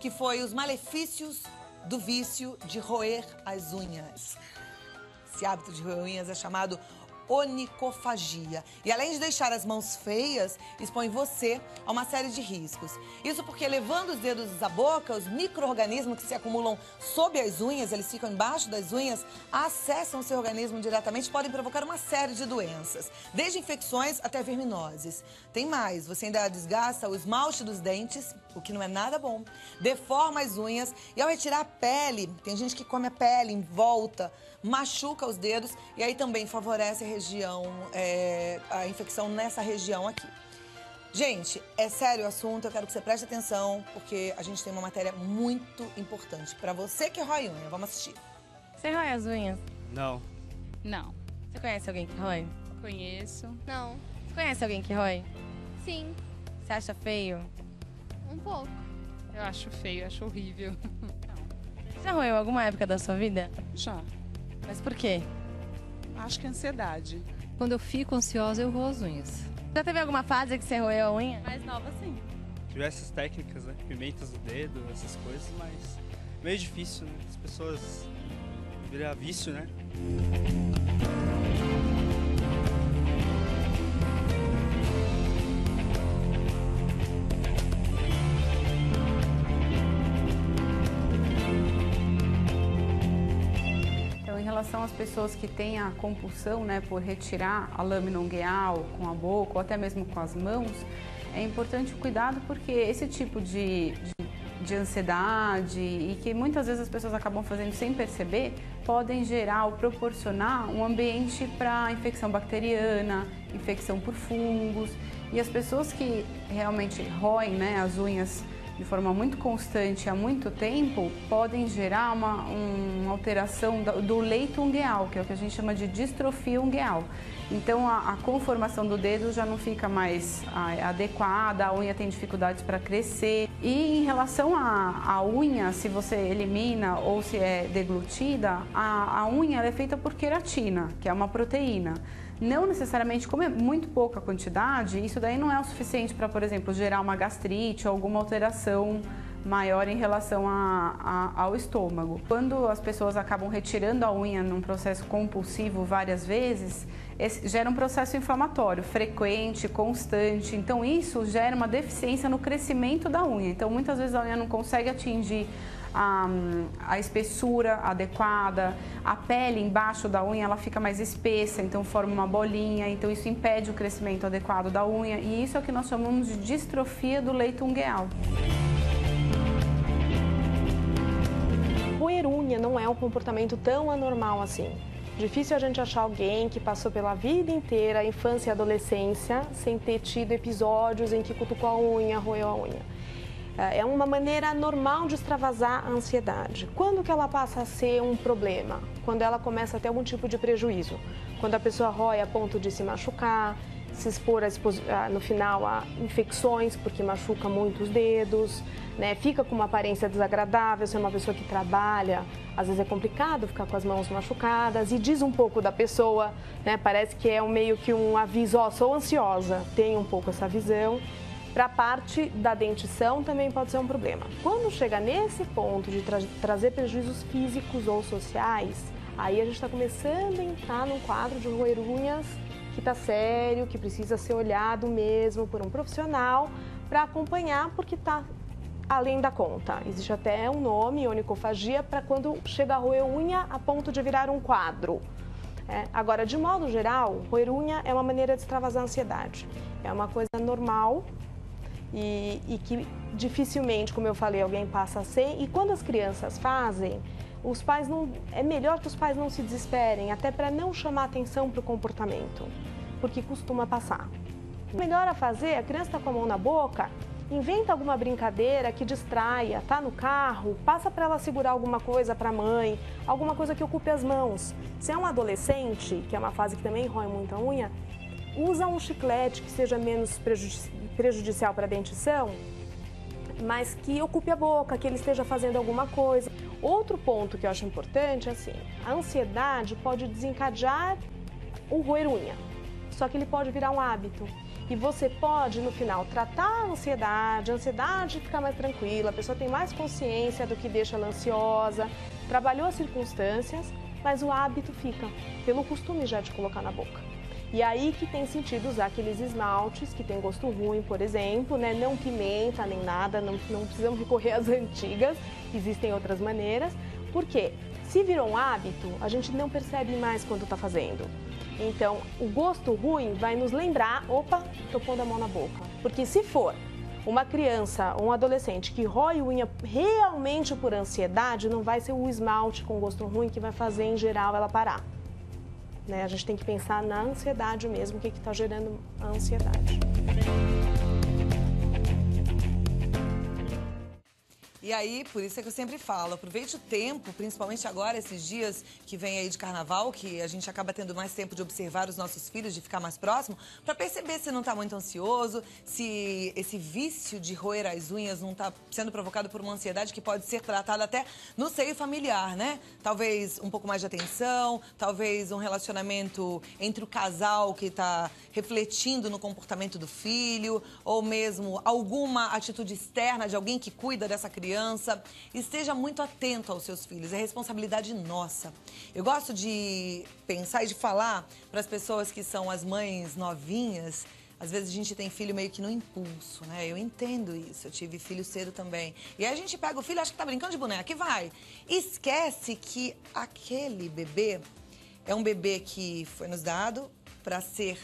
que foi os malefícios do vício de roer as unhas. Esse hábito de roer unhas é chamado onicofagia. E além de deixar as mãos feias, expõe você a uma série de riscos. Isso porque levando os dedos à boca, os micro-organismos que se acumulam sob as unhas, eles ficam embaixo das unhas, acessam o seu organismo diretamente e podem provocar uma série de doenças, desde infecções até verminoses. Tem mais, você ainda desgasta o esmalte dos dentes, o que não é nada bom, deforma as unhas e ao retirar a pele, tem gente que come a pele em volta, machuca os dedos e aí também favorece a região, a infecção nessa região aqui. Gente, é sério o assunto, eu quero que você preste atenção, porque a gente tem uma matéria muito importante para você que rói unha. Vamos assistir. Você rói as unhas? Não. Não. Você conhece alguém que rói? Conheço. Não. Você conhece alguém que rói? Sim, Você acha feio? um pouco. Eu acho feio, acho horrível. Você já roeu alguma época da sua vida? Já. Mas por quê? Acho que é ansiedade. Quando eu fico ansiosa, eu roo as unhas. Já teve alguma fase que você roeu a unha? Mais nova, sim. Diversas técnicas, né? Pimentas do dedo, essas coisas, mas meio difícil, né? As pessoas viram vício, né? Em relação às pessoas que têm a compulsão, né, por retirar a lâmina ungueal com a boca ou até mesmo com as mãos, é importante o cuidado porque esse tipo de ansiedade e que muitas vezes as pessoas acabam fazendo sem perceber, podem gerar ou proporcionar um ambiente para infecção bacteriana, infecção por fungos. E as pessoas que realmente roem, né, as unhas de forma muito constante há muito tempo, podem gerar uma alteração do leito ungueal, que é o que a gente chama de distrofia ungueal. Então a conformação do dedo já não fica mais adequada, a unha tem dificuldades para crescer. E em relação à unha, se você elimina ou se é deglutida, a unha ela é feita por queratina, que é uma proteína. Não necessariamente, como é muito pouca quantidade, isso daí não é o suficiente para, por exemplo, gerar uma gastrite ou alguma alteração maior em relação ao estômago. Quando as pessoas acabam retirando a unha num processo compulsivo várias vezes, gera um processo inflamatório frequente, constante. Então isso gera uma deficiência no crescimento da unha. Então muitas vezes a unha não consegue atingir a espessura adequada, a pele embaixo da unha ela fica mais espessa, então forma uma bolinha, então isso impede o crescimento adequado da unha e isso é o que nós chamamos de distrofia do leito ungueal. Roer unha não é um comportamento tão anormal assim. Difícil a gente achar alguém que passou pela vida inteira, a infância e a adolescência, sem ter tido episódios em que cutucou a unha, roeu a unha. É uma maneira normal de extravasar a ansiedade. Quando que ela passa a ser um problema? Quando ela começa a ter algum tipo de prejuízo. Quando a pessoa rói a ponto de se machucar, se expor no final a infecções, porque machuca muito os dedos, né? Fica com uma aparência desagradável, se é uma pessoa que trabalha, às vezes é complicado ficar com as mãos machucadas e diz um pouco da pessoa, né? Parece que é meio que um aviso, ó, sou ansiosa, tem um pouco essa visão. Para a parte da dentição também pode ser um problema. Quando chega nesse ponto de trazer prejuízos físicos ou sociais, aí a gente está começando a entrar num quadro de roer unhas que está sério, que precisa ser olhado mesmo por um profissional para acompanhar, porque está além da conta. Existe até um nome, onicofagia, para quando chega a roer unha a ponto de virar um quadro. Agora, de modo geral, roer unha é uma maneira de extravasar a ansiedade. É uma coisa normal. E que dificilmente, como eu falei, alguém passa a ser. E quando as crianças fazem, os pais não, é melhor que os pais não se desesperem, até para não chamar atenção para o comportamento, porque costuma passar. O melhor a fazer, a criança está com a mão na boca, inventa alguma brincadeira que distraia, tá no carro, passa para ela segurar alguma coisa para a mãe, alguma coisa que ocupe as mãos. Se é um adolescente, que é uma fase que também rói muito a unha, usa um chiclete que seja menos prejudicial para a dentição, mas que ocupe a boca, que ele esteja fazendo alguma coisa. Outro ponto que eu acho importante é assim, a ansiedade pode desencadear o roer unha, só que ele pode virar um hábito. E você pode, no final, tratar a ansiedade ficar mais tranquila, a pessoa tem mais consciência do que deixa ela ansiosa, trabalhou as circunstâncias, mas o hábito fica, pelo costume já de colocar na boca. E aí que tem sentido usar aqueles esmaltes que tem gosto ruim, por exemplo, né? Não pimenta nem nada, não precisamos recorrer às antigas, existem outras maneiras, porque se virou um hábito, a gente não percebe mais quando está fazendo. Então, o gosto ruim vai nos lembrar, opa, tô pondo a mão na boca. Porque se for uma criança ou um adolescente que rói unha realmente por ansiedade, não vai ser o esmalte com gosto ruim que vai fazer, em geral, ela parar. Né? A gente tem que pensar na ansiedade mesmo, o que está gerando a ansiedade. E aí, por isso é que eu sempre falo, aproveite o tempo, principalmente agora, esses dias que vem aí de carnaval, que a gente acaba tendo mais tempo de observar os nossos filhos, de ficar mais próximo, para perceber se não está muito ansioso, se esse vício de roer as unhas não está sendo provocado por uma ansiedade que pode ser tratada até no seio familiar, né? Talvez um pouco mais de atenção, talvez um relacionamento entre o casal que está refletindo no comportamento do filho, ou mesmo alguma atitude externa de alguém que cuida dessa criança. Esteja muito atento aos seus filhos, é responsabilidade nossa. Eu gosto de pensar e de falar para as pessoas que são as mães novinhas. Às vezes a gente tem filho meio que no impulso, né? Eu entendo isso, eu tive filho cedo também. E aí a gente pega o filho, acha que tá brincando de boneca e vai. Esquece que aquele bebê é um bebê que foi nos dado para ser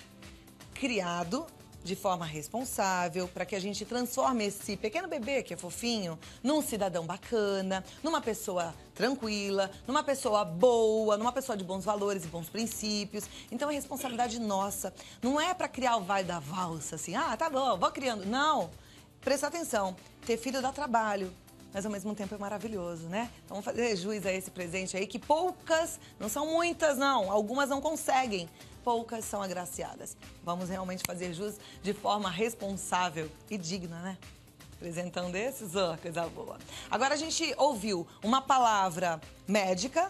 criado de forma responsável, para que a gente transforme esse pequeno bebê, que é fofinho, num cidadão bacana, numa pessoa tranquila, numa pessoa boa, numa pessoa de bons valores e bons princípios. Então é responsabilidade nossa. Não é para criar o vai da valsa, assim, tá bom, vou criando. Não, presta atenção, ter filho dá trabalho, mas ao mesmo tempo é maravilhoso, né? Então vamos fazer jus a esse presente aí, que poucas, não são muitas não, algumas não conseguem. Poucas são agraciadas. Vamos realmente fazer jus de forma responsável e digna, né? Presentão desses, coisa boa. Agora a gente ouviu uma palavra médica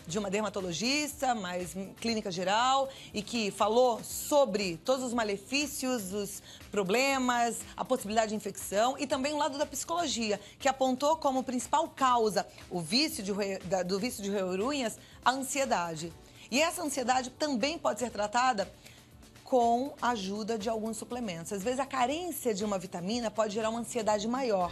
de uma dermatologista, mais clínica geral, e que falou sobre todos os malefícios, os problemas, a possibilidade de infecção e também o lado da psicologia, que apontou como principal causa do vício de roer unhas, a ansiedade. E essa ansiedade também pode ser tratada com a ajuda de alguns suplementos. Às vezes a carência de uma vitamina pode gerar uma ansiedade maior.